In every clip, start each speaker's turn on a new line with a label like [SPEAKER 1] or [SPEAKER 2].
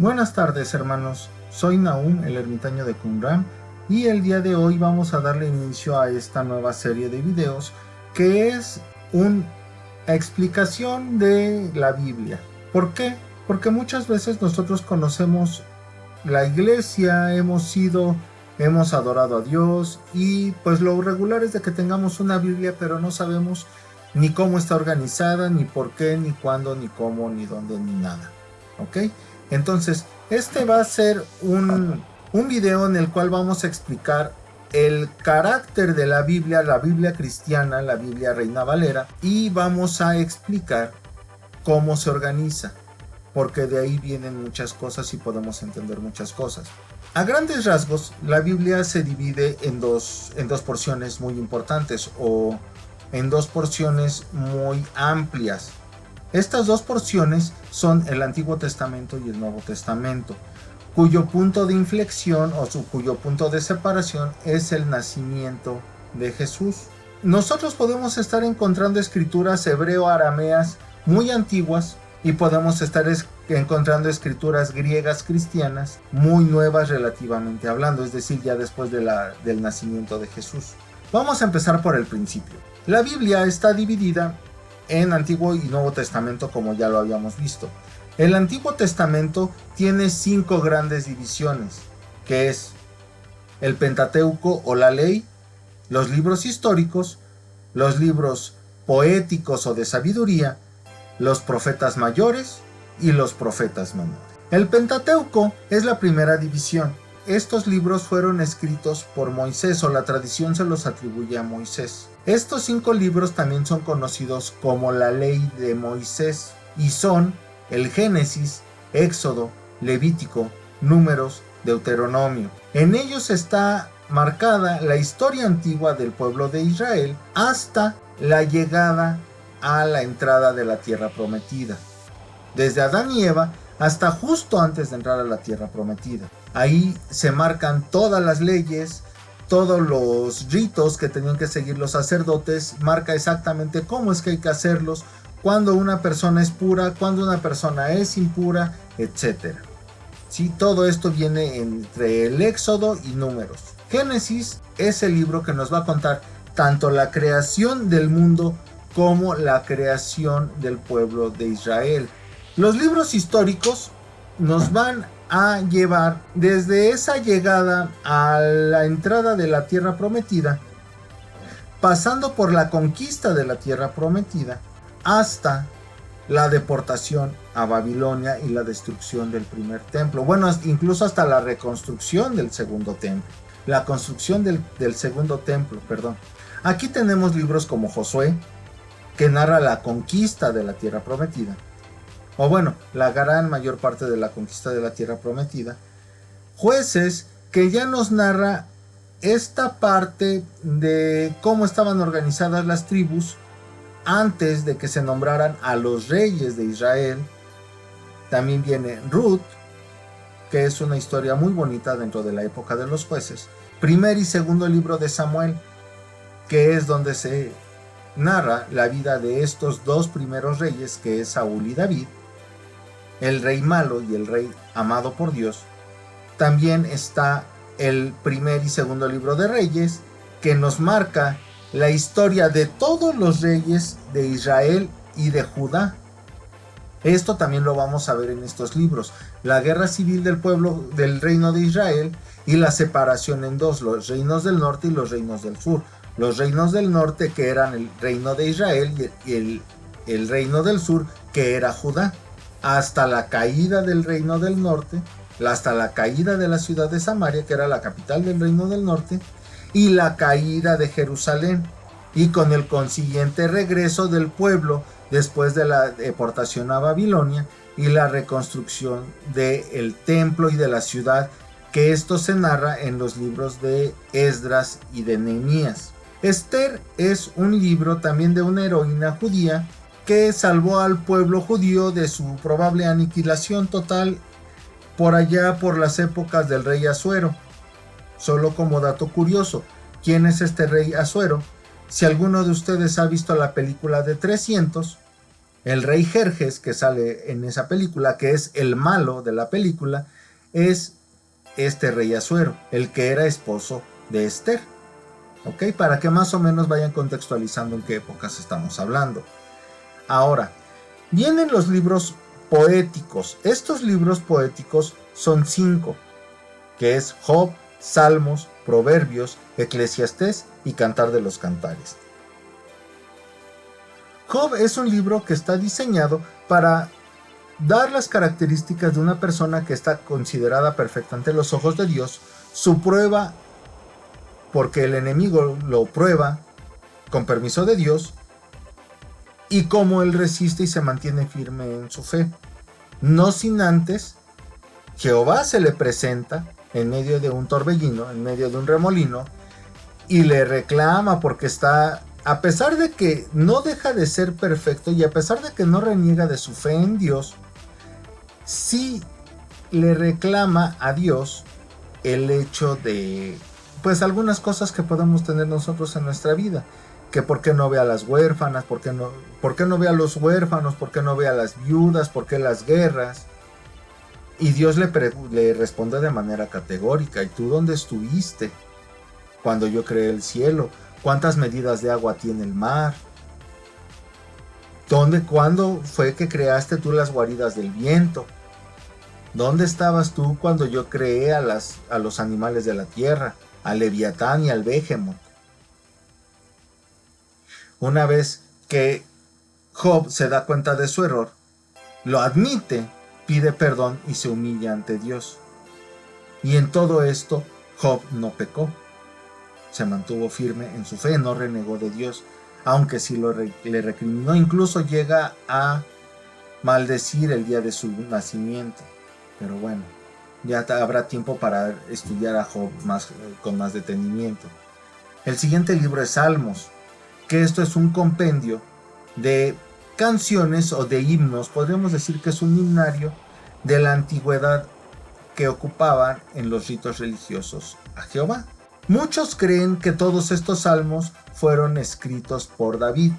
[SPEAKER 1] Buenas tardes, hermanos, soy Nahum, el ermitaño de Qumran, y el día de hoy vamos a darle inicio a esta nueva serie de videos que es una explicación de la Biblia. ¿Por qué? Porque muchas veces nosotros conocemos la iglesia, hemos adorado a Dios y pues lo regular es de que tengamos una Biblia, pero no sabemos ni cómo está organizada, ni por qué, ni cuándo, ni cómo, ni dónde, ni nada. ¿Ok? Entonces, este va a ser un video en el cual vamos a explicar el carácter de la Biblia cristiana, la Biblia Reina Valera, y vamos a explicar cómo se organiza, porque de ahí vienen muchas cosas y podemos entender muchas cosas. A grandes rasgos, la Biblia se divide en dos porciones muy importantes o en dos porciones muy amplias. Estas dos porciones son el Antiguo Testamento y el Nuevo Testamento, cuyo punto de inflexión cuyo punto de separación es el nacimiento de Jesús. Nosotros podemos estar encontrando escrituras hebreo-arameas muy antiguas y podemos estar encontrando escrituras griegas cristianas muy nuevas relativamente hablando, es decir, ya después del nacimiento de Jesús. Vamos a empezar por el principio. La Biblia está dividida en Antiguo y Nuevo Testamento, como ya lo habíamos visto. El Antiguo Testamento tiene 5 grandes divisiones, que es el Pentateuco o la ley, los libros históricos, los libros poéticos o de sabiduría, los profetas mayores y los profetas menores. El Pentateuco es la primera división. Estos libros fueron escritos por Moisés, o la tradición se los atribuye a Moisés. Estos 5 libros también son conocidos como la ley de Moisés y son el Génesis, Éxodo, Levítico, Números, Deuteronomio. En ellos está marcada la historia antigua del pueblo de Israel hasta la llegada a la entrada de la tierra prometida. Desde Adán y Eva hasta justo antes de entrar a la tierra prometida. Ahí se marcan todas las leyes, todos los ritos que tenían que seguir los sacerdotes, marca exactamente cómo es que hay que hacerlos, cuando una persona es pura, cuando una persona es impura, etc. Sí, todo esto viene entre el Éxodo y Números. Génesis es el libro que nos va a contar tanto la creación del mundo como la creación del pueblo de Israel. Los libros históricos nos van a llevar desde esa llegada a la entrada de la tierra prometida, pasando por la conquista de la tierra prometida, hasta la deportación a Babilonia y la destrucción del primer templo. Bueno, incluso hasta la reconstrucción del segundo templo. La construcción del segundo templo, perdón. Aquí tenemos libros como Josué, que narra la conquista de la tierra prometida. O bueno, la gran mayor parte de la conquista de la tierra prometida. Jueces, que ya nos narra esta parte de cómo estaban organizadas las tribus antes de que se nombraran a los reyes de Israel. También viene Ruth, que es una historia muy bonita dentro de la época de los jueces. Primer y segundo libro de Samuel, que es donde se narra la vida de estos dos primeros reyes, que es Saúl y David, el rey malo y el rey amado por Dios. También está el primer y segundo libro de Reyes, que nos marca la historia de todos los reyes de Israel y de Judá. Esto también lo vamos a ver en estos libros: la guerra civil del pueblo del reino de Israel y la separación en dos, los reinos del norte y los reinos del sur. Los reinos del norte, que eran el reino de Israel, y el reino del sur, que era Judá, hasta la caída del reino del norte, hasta la caída de la ciudad de Samaria, que era la capital del reino del norte, y la caída de Jerusalén, y con el consiguiente regreso del pueblo después de la deportación a Babilonia y la reconstrucción del templo y de la ciudad, que esto se narra en los libros de Esdras y de Nehemías. Esther es un libro también de una heroína judía que salvó al pueblo judío de su probable aniquilación total por allá por las épocas del rey Asuero. Solo como dato curioso, ¿quién es este rey Asuero? Si alguno de ustedes ha visto la película de 300, El rey Jerjes, que sale en esa película, que es el malo de la película, es este rey Asuero, el que era esposo de Esther. ¿Ok? Para que más o menos vayan contextualizando en qué épocas estamos hablando. Ahora, vienen los libros poéticos. Estos libros poéticos son 5, que es Job, Salmos, Proverbios, Eclesiastés y Cantar de los Cantares. Job es un libro que está diseñado para dar las características de una persona que está considerada perfecta ante los ojos de Dios, su prueba, porque el enemigo lo prueba con permiso de Dios, y cómo él resiste y se mantiene firme en su fe. No sin antes, Jehová se le presenta en medio de un torbellino, en medio de un remolino, y le reclama porque está, a pesar de que no deja de ser perfecto y a pesar de que no reniega de su fe en Dios, sí le reclama a Dios el hecho de, pues, algunas cosas que podemos tener nosotros en nuestra vida. Que por qué no ve a las huérfanas, por qué no ve a los huérfanos, por qué no ve a las viudas, por qué las guerras. Y Dios le responde de manera categórica: ¿y tú dónde estuviste cuando yo creé el cielo? ¿Cuántas medidas de agua tiene el mar? ¿Cuándo fue que creaste tú las guaridas del viento? ¿Dónde estabas tú cuando yo creé a los animales de la tierra, al Leviatán y al Behemoth? Una vez que Job se da cuenta de su error, lo admite, pide perdón y se humilla ante Dios. Y en todo esto, Job no pecó. Se mantuvo firme en su fe, no renegó de Dios, aunque sí le recriminó. Incluso llega a maldecir el día de su nacimiento. Pero bueno, ya habrá tiempo para estudiar a Job con más detenimiento. El siguiente libro es Salmos, que esto es un compendio de canciones o de himnos, podríamos decir que es un himnario de la antigüedad que ocupaban en los ritos religiosos a Jehová. Muchos creen que todos estos salmos fueron escritos por David.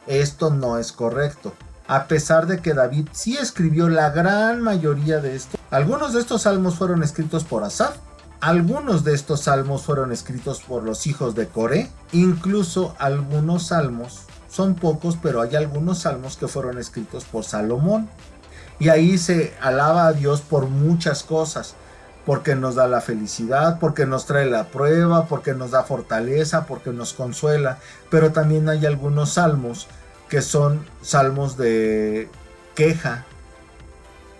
[SPEAKER 1] Esto no es correcto, a pesar de que David sí escribió la gran mayoría de estos. Algunos de estos salmos fueron escritos por Asaf. Algunos de estos salmos fueron escritos por los hijos de Coré. Incluso algunos salmos, son pocos, pero hay algunos salmos que fueron escritos por Salomón. Y ahí se alaba a Dios por muchas cosas. Porque nos da la felicidad, porque nos trae la prueba, porque nos da fortaleza, porque nos consuela. Pero también hay algunos salmos que son salmos de queja.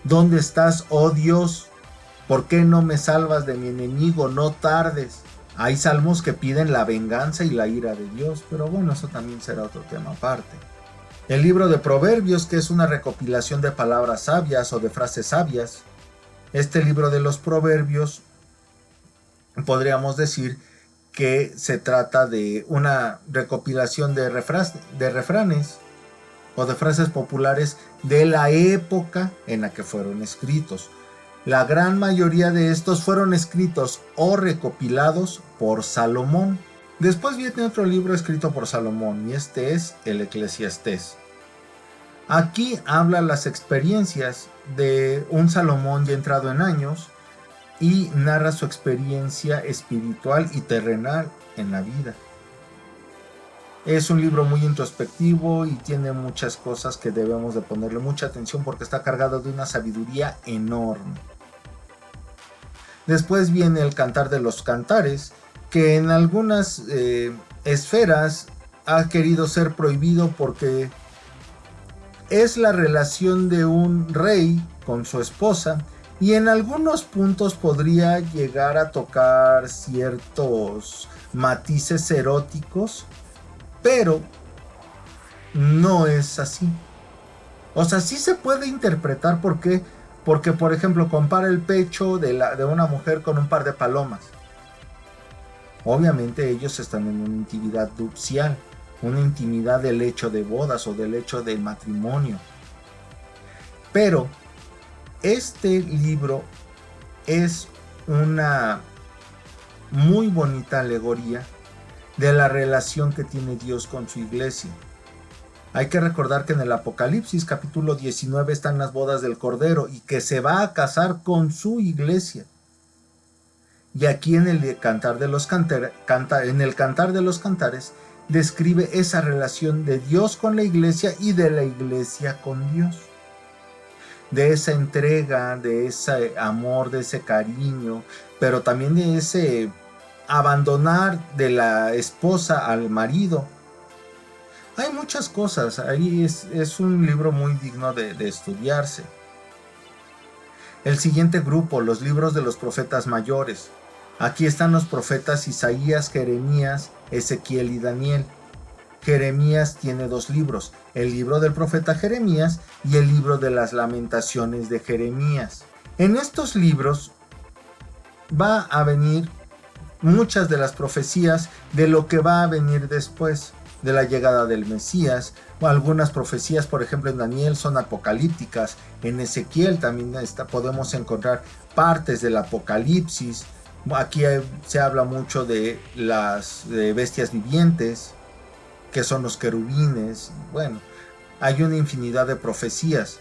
[SPEAKER 1] ¿Dónde estás, oh Dios? ¿Por qué no me salvas de mi enemigo? No tardes. Hay salmos que piden la venganza y la ira de Dios, pero bueno, eso también será otro tema aparte. El libro de Proverbios, que es una recopilación de palabras sabias o de frases sabias. Este libro de los Proverbios, podríamos decir que se trata de una recopilación de refranes o de frases populares de la época en la que fueron escritos. La gran mayoría de estos fueron escritos o recopilados por Salomón. Después viene otro libro escrito por Salomón y este es el Eclesiastés. Aquí habla las experiencias de un Salomón ya entrado en años y narra su experiencia espiritual y terrenal en la vida. Es un libro muy introspectivo y tiene muchas cosas que debemos de ponerle mucha atención porque está cargado de una sabiduría enorme. Después viene el Cantar de los Cantares, que en algunas esferas ha querido ser prohibido porque es la relación de un rey con su esposa y en algunos puntos podría llegar a tocar ciertos matices eróticos, pero no es así. O sea, sí se puede interpretar porque, por ejemplo, compara el pecho de una mujer con un par de palomas. Obviamente ellos están en una intimidad nupcial, una intimidad del hecho de bodas o del hecho del matrimonio. Pero este libro es una muy bonita alegoría de la relación que tiene Dios con su iglesia. Hay que recordar que en el Apocalipsis capítulo 19 están las bodas del Cordero y que se va a casar con su iglesia. Y aquí en el Cantar de los Cantares describe esa relación de Dios con la iglesia y de la iglesia con Dios. De esa entrega, de ese amor, de ese cariño, pero también de ese abandonar de la esposa al marido. Hay muchas cosas, ahí es un libro muy digno de estudiarse. El siguiente grupo, los libros de los profetas mayores. Aquí están los profetas Isaías, Jeremías, Ezequiel y Daniel. Jeremías tiene 2 libros, el libro del profeta Jeremías y el libro de las lamentaciones de Jeremías. En estos libros va a venir muchas de las profecías de lo que va a venir después, de la llegada del Mesías, o algunas profecías, por ejemplo en Daniel, son apocalípticas, en Ezequiel también podemos encontrar partes del Apocalipsis. Aquí se habla mucho de las bestias vivientes, que son los querubines. Bueno, hay una infinidad de profecías.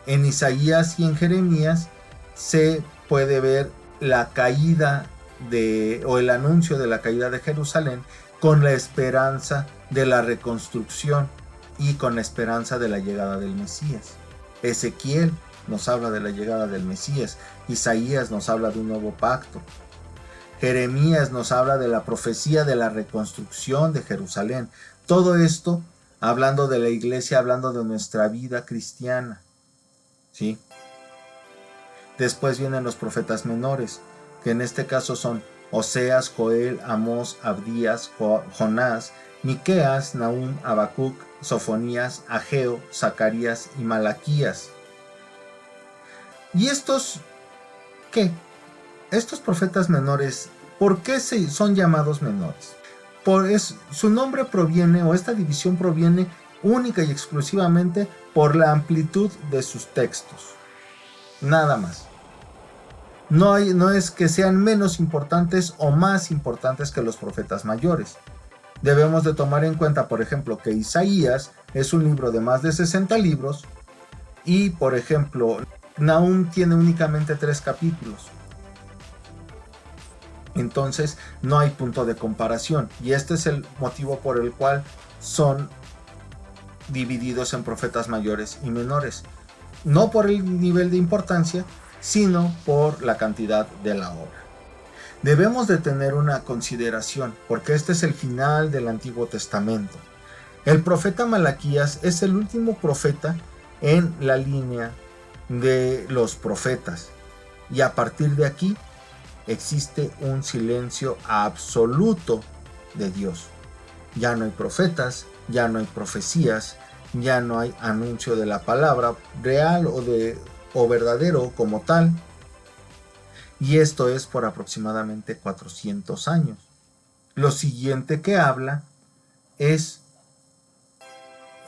[SPEAKER 1] En Isaías y en Jeremías se puede ver la caída o el anuncio de la caída de Jerusalén, con la esperanza de la reconstrucción y con la esperanza de la llegada del Mesías. Ezequiel nos habla de la llegada del Mesías, Isaías nos habla de un nuevo pacto, Jeremías nos habla de la profecía de la reconstrucción de Jerusalén. Todo esto hablando de la iglesia, hablando de nuestra vida cristiana, ¿sí? Después vienen los profetas menores, que en este caso son Oseas, Joel, Amós, Abdías, Jonás, Miqueas, Nahum, Habacuc, Sofonías, Ageo, Zacarías y Malaquías. ¿Y estos qué? Estos profetas menores, ¿por qué son llamados menores? Su nombre proviene, o esta división proviene única y exclusivamente por la amplitud de sus textos. Nada más. No es que sean menos importantes o más importantes que los profetas mayores. Debemos de tomar en cuenta, por ejemplo, que Isaías es un libro de más de 60 libros y, por ejemplo, Nahum tiene únicamente 3 capítulos. Entonces no hay punto de comparación, y este es el motivo por el cual son divididos en profetas mayores y menores. No por el nivel de importancia, sino por la cantidad de la obra. Debemos de tener una consideración, porque este es el final del Antiguo Testamento. El profeta Malaquías es el último profeta en la línea de los profetas, y a partir de aquí existe un silencio absoluto de Dios. Ya no hay profetas, ya no hay profecías, ya no hay anuncio de la palabra real o verdadero como tal. Y esto es por aproximadamente 400 años. Lo siguiente que habla es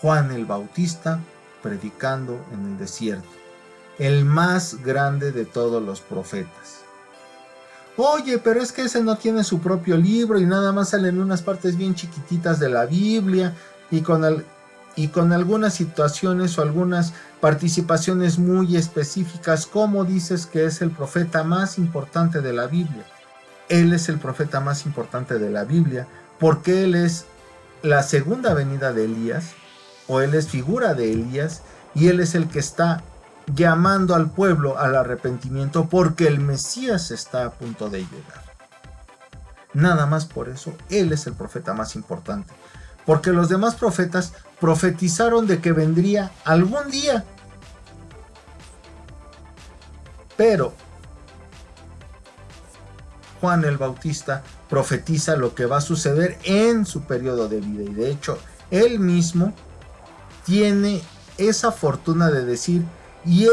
[SPEAKER 1] Juan el Bautista predicando en el desierto, el más grande de todos los profetas. Oye, pero es que ese no tiene su propio libro y nada más salen unas partes bien chiquititas de la Biblia y con algunas situaciones o algunas participaciones muy específicas. ¿Cómo dices que es el profeta más importante de la Biblia? Él es el profeta más importante de la Biblia porque él es la segunda venida de Elías, o él es figura de Elías, y él es el que está llamando al pueblo al arrepentimiento porque el Mesías está a punto de llegar. Nada más por eso, él es el profeta más importante. Porque los demás profetas profetizaron de que vendría algún día. Pero Juan el Bautista profetiza lo que va a suceder en su periodo de vida. Y de hecho, él mismo tiene esa fortuna de decir: y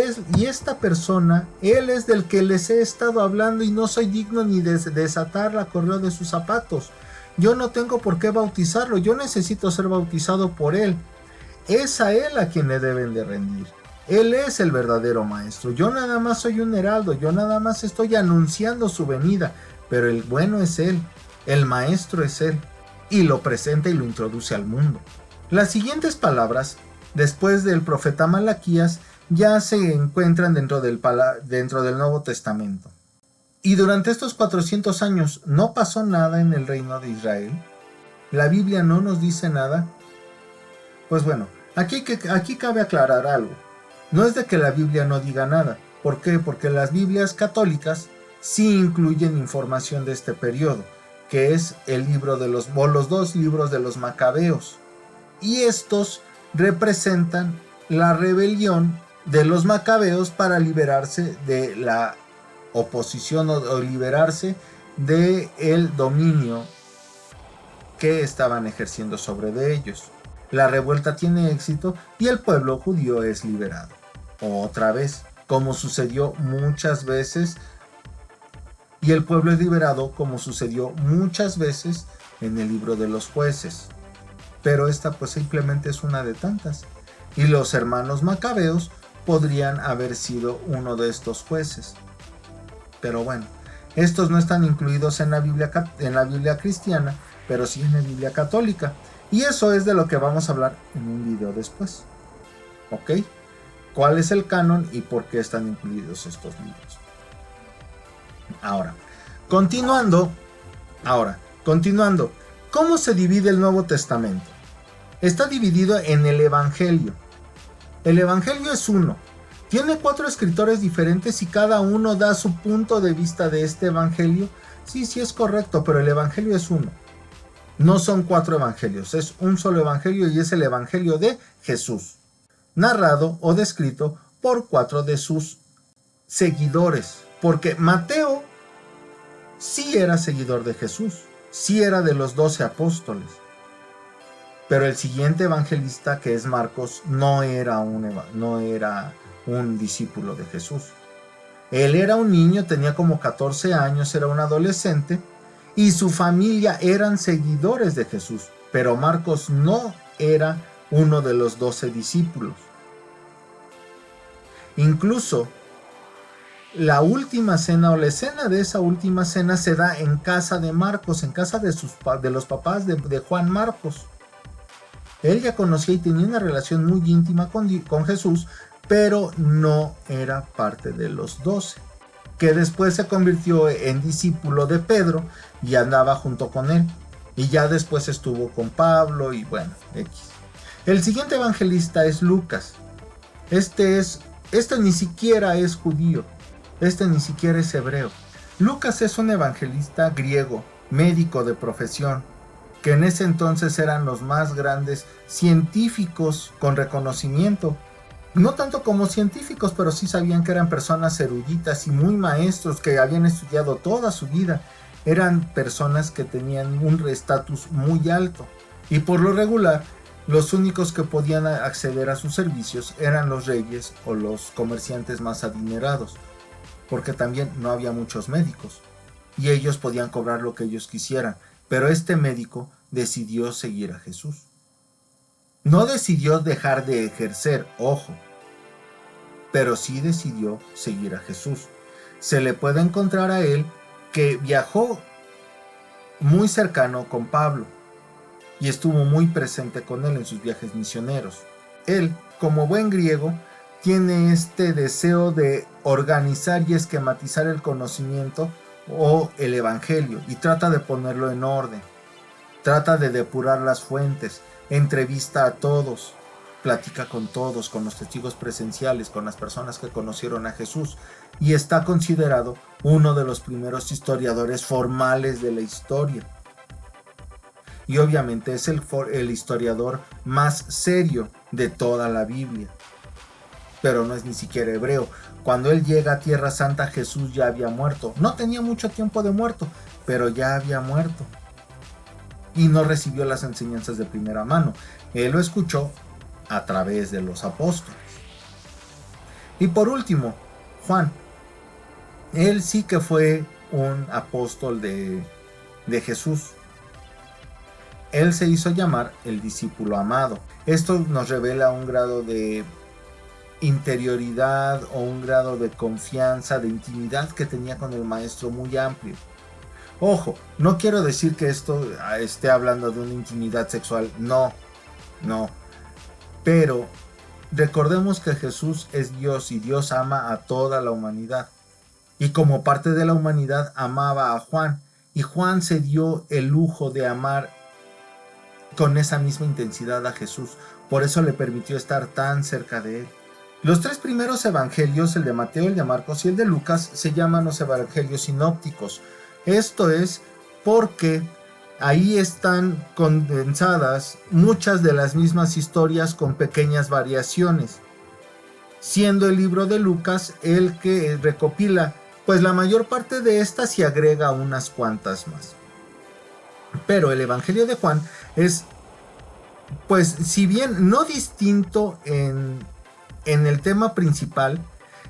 [SPEAKER 1] esta persona, él es del que les he estado hablando y no soy digno ni de desatar la correa de sus zapatos. Yo no tengo por qué bautizarlo, yo necesito ser bautizado por él. Es a él a quien le deben de rendir. Él es el verdadero maestro. Yo nada más soy un heraldo, yo nada más estoy anunciando su venida, pero el bueno es él, el maestro es él, y lo presenta y lo introduce al mundo. Las siguientes palabras, después del profeta Malaquías, ya se encuentran dentro del Nuevo Testamento. Y durante estos 400 años no pasó nada en el reino de Israel. La Biblia no nos dice nada. Pues bueno, aquí cabe aclarar algo. No es de que la Biblia no diga nada. ¿Por qué? Porque las Biblias católicas sí incluyen información de este periodo, que es el libro de los dos libros de los Macabeos. Y estos representan la rebelión de los Macabeos para liberarse de la oposición o liberarse del dominio que estaban ejerciendo sobre de ellos. La revuelta tiene éxito y el pueblo judío es liberado. Otra vez, como sucedió muchas veces, y el pueblo es liberado como sucedió muchas veces en el libro de los jueces. Pero esta pues simplemente es una de tantas. Y los hermanos macabeos podrían haber sido uno de estos jueces. Pero bueno, estos no están incluidos en la Biblia cristiana, pero sí en la Biblia católica. Y eso es de lo que vamos a hablar en un video después. ¿Ok? ¿Cuál es el canon y por qué están incluidos estos libros? Ahora, continuando. ¿Cómo se divide el Nuevo Testamento? Está dividido en el Evangelio. El Evangelio es uno. Tiene 4 escritores diferentes y cada uno da su punto de vista de este Evangelio. Sí es correcto, pero el Evangelio es uno. No son 4 evangelios, es un solo evangelio y es el Evangelio de Jesús, narrado o descrito por 4 de sus seguidores. Porque Mateo sí era seguidor de Jesús, sí era de los 12 apóstoles. Pero el siguiente evangelista, que es Marcos, no era un discípulo de Jesús. Él era un niño, tenía como 14 años, era un adolescente, y su familia eran seguidores de Jesús. Pero Marcos no era uno de los 12 discípulos. Incluso la última cena o la escena de esa última cena se da en casa de Marcos, en casa de los papás de Juan Marcos. Él ya conocía y tenía una relación muy íntima con Jesús, pero no era parte de los 12, que después se convirtió en discípulo de Pedro y andaba junto con él. Y ya después estuvo con Pablo y bueno, X. El siguiente evangelista es Lucas. Este ni siquiera es judío. Este ni siquiera es hebreo. Lucas es un evangelista griego, médico de profesión, que en ese entonces eran los más grandes científicos con reconocimiento. No tanto como científicos, pero sí sabían que eran personas eruditas y muy maestros que habían estudiado toda su vida. Eran personas que tenían un estatus muy alto. Y por lo regular, los únicos que podían acceder a sus servicios eran los reyes o los comerciantes más adinerados, porque también no había muchos médicos. Y ellos podían cobrar lo que ellos quisieran. Pero este médico decidió seguir a Jesús. No decidió dejar de ejercer, ojo, pero sí decidió seguir a Jesús. Se le puede encontrar a él que viajó muy cercano con Pablo y estuvo muy presente con él en sus viajes misioneros. Él, como buen griego, tiene este deseo de organizar y esquematizar el conocimiento o el evangelio y trata de ponerlo en orden. Trata de depurar las fuentes, entrevista a todos, platica con todos, con los testigos presenciales, con las personas que conocieron a Jesús, y está considerado uno de los primeros historiadores formales de la historia. Y obviamente es el historiador más serio de toda la Biblia. Pero no es ni siquiera hebreo. Cuando él llega a Tierra Santa, Jesús ya había muerto. No tenía mucho tiempo de muerto, pero ya había muerto. Y no recibió las enseñanzas de primera mano. Él lo escuchó a través de los apóstoles. Y por último, Juan. Él sí que fue un apóstol de Jesús. Él se hizo llamar el discípulo amado. Esto nos revela un grado de interioridad o un grado de confianza, de intimidad que tenía con el maestro muy amplio. Ojo, no quiero decir que esto esté hablando de una intimidad sexual, no, No, pero recordemos que Jesús es Dios y Dios ama a toda la humanidad. Y como parte de la humanidad amaba a Juan. Y Juan se dio el lujo de amar con esa misma intensidad a Jesús. Por eso le permitió estar tan cerca de él. Los tres primeros evangelios, el de Mateo, el de Marcos y el de Lucas, se llaman los evangelios sinópticos. Esto es porque ahí están condensadas muchas de las mismas historias con pequeñas variaciones, siendo el libro de Lucas el que recopila pues la mayor parte de estas y agrega unas cuantas más. Pero el evangelio de Juan es, pues si bien no distinto en el tema principal,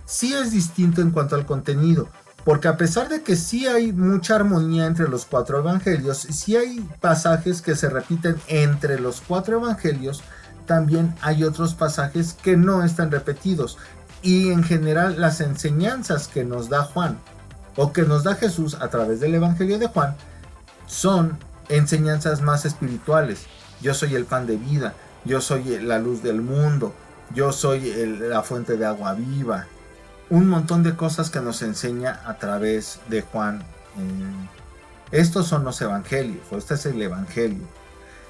[SPEAKER 1] sí es distinto en cuanto al contenido, porque a pesar de que sí hay mucha armonía entre los cuatro evangelios, sí hay pasajes que se repiten entre los cuatro evangelios, también hay otros pasajes que no están repetidos. Y en general las enseñanzas que nos da Juan o que nos da Jesús a través del evangelio de Juan son enseñanzas más espirituales. Yo soy el pan de vida, yo soy la luz del mundo, yo soy la fuente de agua viva. Un montón de cosas que nos enseña a través de Juan. Estos son los evangelios, o este es el evangelio.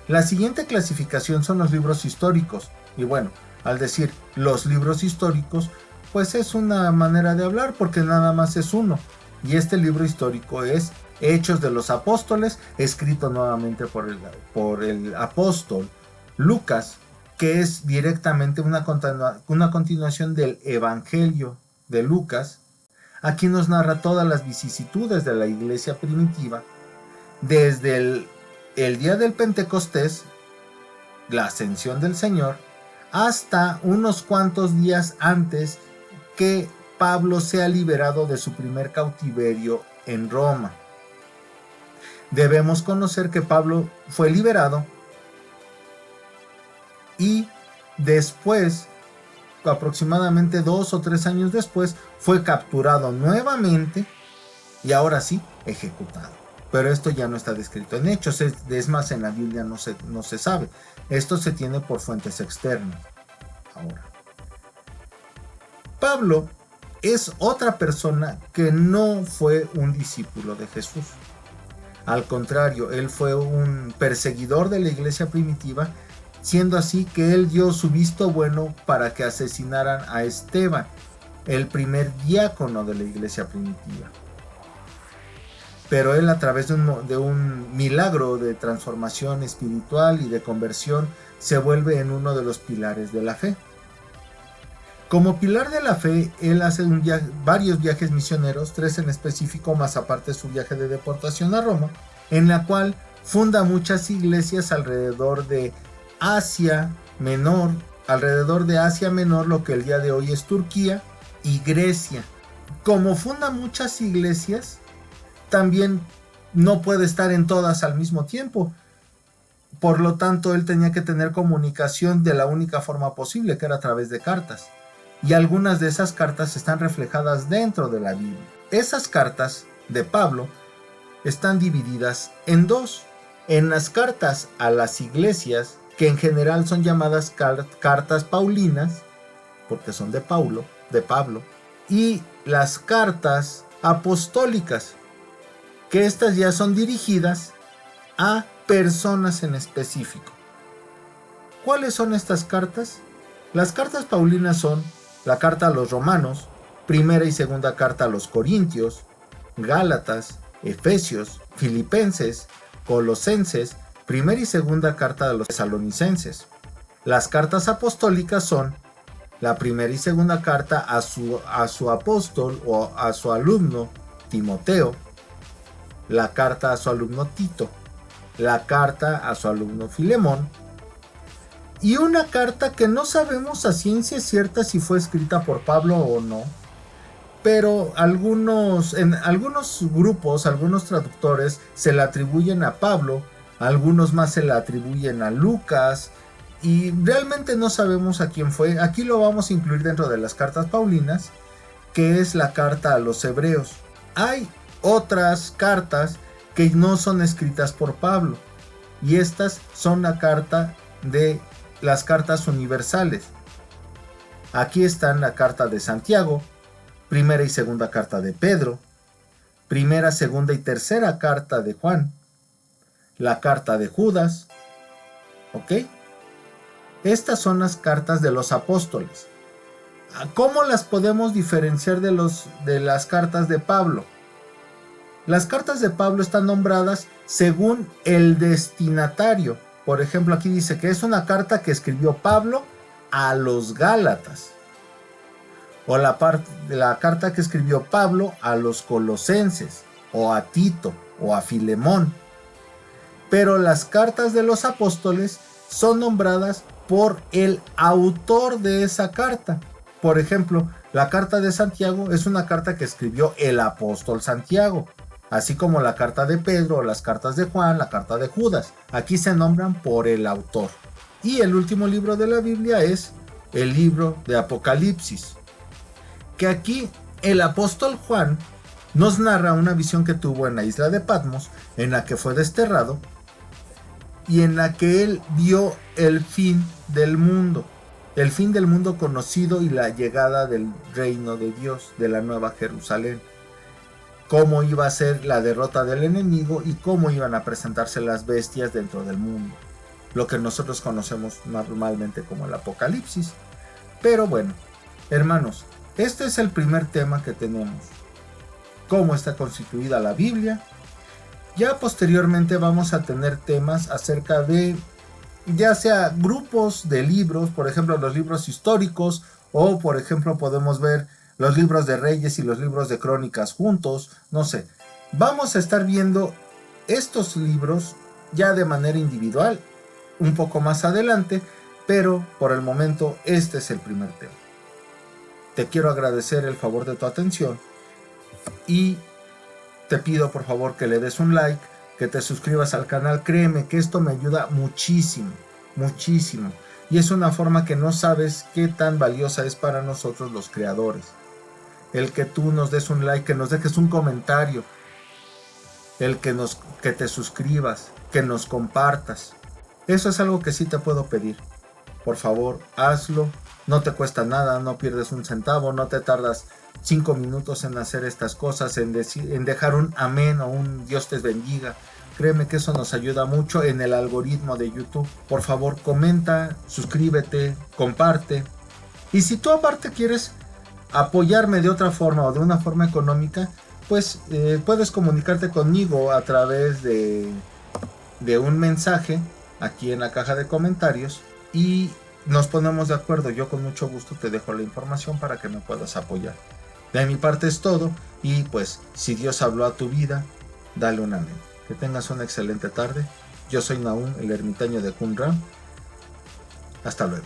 [SPEAKER 1] La siguiente clasificación son los libros históricos. Y bueno, al decir los libros históricos, pues es una manera de hablar porque nada más es uno. Y este libro histórico es Hechos de los Apóstoles, escrito nuevamente por el apóstol Lucas, que es directamente una continuación del Evangelio de Lucas. Aquí nos narra todas las vicisitudes de la iglesia primitiva, desde el día del Pentecostés, la ascensión del Señor, hasta unos cuantos días antes que Pablo sea liberado de su primer cautiverio en Roma. Debemos conocer que Pablo fue liberado y después, aproximadamente 2 o 3 años después, fue capturado nuevamente y ahora sí, ejecutado. Pero esto ya no está descrito en Hechos, es más, en la Biblia no se sabe. Esto se tiene por fuentes externas. Ahora, Pablo es otra persona que no fue un discípulo de Jesús. Al contrario, él fue un perseguidor de la iglesia primitiva, siendo así que él dio su visto bueno para que asesinaran a Esteban, el primer diácono de la iglesia primitiva. Pero él, a través de un milagro de transformación espiritual y de conversión, se vuelve en uno de los pilares de la fe. Como pilar de la fe, él hace varios viajes misioneros, 3 en específico, más aparte su viaje de deportación a Roma, en la cual funda muchas iglesias alrededor de Asia Menor, lo que el día de hoy es Turquía, y Grecia. Como funda muchas iglesias, también no puede estar en todas al mismo tiempo. Por lo tanto, él tenía que tener comunicación de la única forma posible, que era a través de cartas. Y algunas de esas cartas están reflejadas dentro de la Biblia. Esas cartas de Pablo están divididas en dos. En las cartas a las iglesias, que en general son llamadas cartas paulinas, porque son de Pablo, y las cartas apostólicas, que estas ya son dirigidas a personas en específico. ¿Cuáles son estas cartas? Las cartas paulinas son la carta a los romanos, primera y segunda carta a los corintios, gálatas, efesios, filipenses, colosenses, primera y segunda carta a los tesalonicenses. Las cartas apostólicas son la primera y segunda carta a su apóstol o a su alumno Timoteo, la carta a su alumno Tito, la carta a su alumno Filemón, y una carta que no sabemos a ciencia cierta si fue escrita por Pablo o no, pero en algunos grupos, algunos traductores se la atribuyen a Pablo, algunos más se la atribuyen a Lucas, y realmente no sabemos a quién fue. Aquí lo vamos a incluir dentro de las cartas paulinas, que es la carta a los hebreos. Hay otras cartas que no son escritas por Pablo, y estas son la carta de las cartas universales. Aquí están la carta de Santiago, primera y segunda carta de Pedro, primera, segunda y tercera carta de Juan, la carta de Judas, ¿ok? Estas son las cartas de los apóstoles. ¿Cómo las podemos diferenciar de las cartas de Pablo? Las cartas de Pablo están nombradas según el destinatario. Por ejemplo, aquí dice que es una carta que escribió Pablo a los Gálatas. O la carta que escribió Pablo a los Colosenses, o a Tito, o a Filemón. Pero las cartas de los apóstoles son nombradas por el autor de esa carta. Por ejemplo, la carta de Santiago es una carta que escribió el apóstol Santiago, así como la carta de Pedro, las cartas de Juan, la carta de Judas. Aquí se nombran por el autor. Y el último libro de la Biblia es el libro de Apocalipsis, que aquí el apóstol Juan nos narra una visión que tuvo en la isla de Patmos, en la que fue desterrado y en la que él vio el fin del mundo conocido y la llegada del reino de Dios, de la nueva Jerusalén, cómo iba a ser la derrota del enemigo y cómo iban a presentarse las bestias dentro del mundo, lo que nosotros conocemos normalmente como el Apocalipsis. Pero bueno, hermanos, este es el primer tema que tenemos, cómo está constituida la Biblia. Ya posteriormente vamos a tener temas acerca de ya sea grupos de libros, por ejemplo los libros históricos, o por ejemplo podemos ver los libros de Reyes y los libros de Crónicas juntos, no sé. Vamos a estar viendo estos libros ya de manera individual, un poco más adelante, pero por el momento este es el primer tema. Te quiero agradecer el favor de tu atención y te pido por favor que le des un like, que te suscribas al canal. Créeme que esto me ayuda muchísimo, muchísimo. Y es una forma que no sabes qué tan valiosa es para nosotros los creadores. El que tú nos des un like, que nos dejes un comentario, el que te suscribas, que nos compartas. Eso es algo que sí te puedo pedir. Por favor, hazlo. No te cuesta nada, no pierdes un centavo, no te tardas 5 minutos en hacer estas cosas, en dejar un amén o un Dios te bendiga. Créeme que eso nos ayuda mucho en el algoritmo de YouTube. Por favor, comenta, suscríbete, comparte. Y si tú aparte quieres apoyarme de otra forma o de una forma económica, pues puedes comunicarte conmigo a través de un mensaje aquí en la caja de comentarios y nos ponemos de acuerdo. Yo con mucho gusto te dejo la información para que me puedas apoyar. De mi parte es todo y pues si Dios habló a tu vida, dale un amén. Que tengas una excelente tarde. Yo soy Nahum, el ermitaño de Qumran. Hasta luego.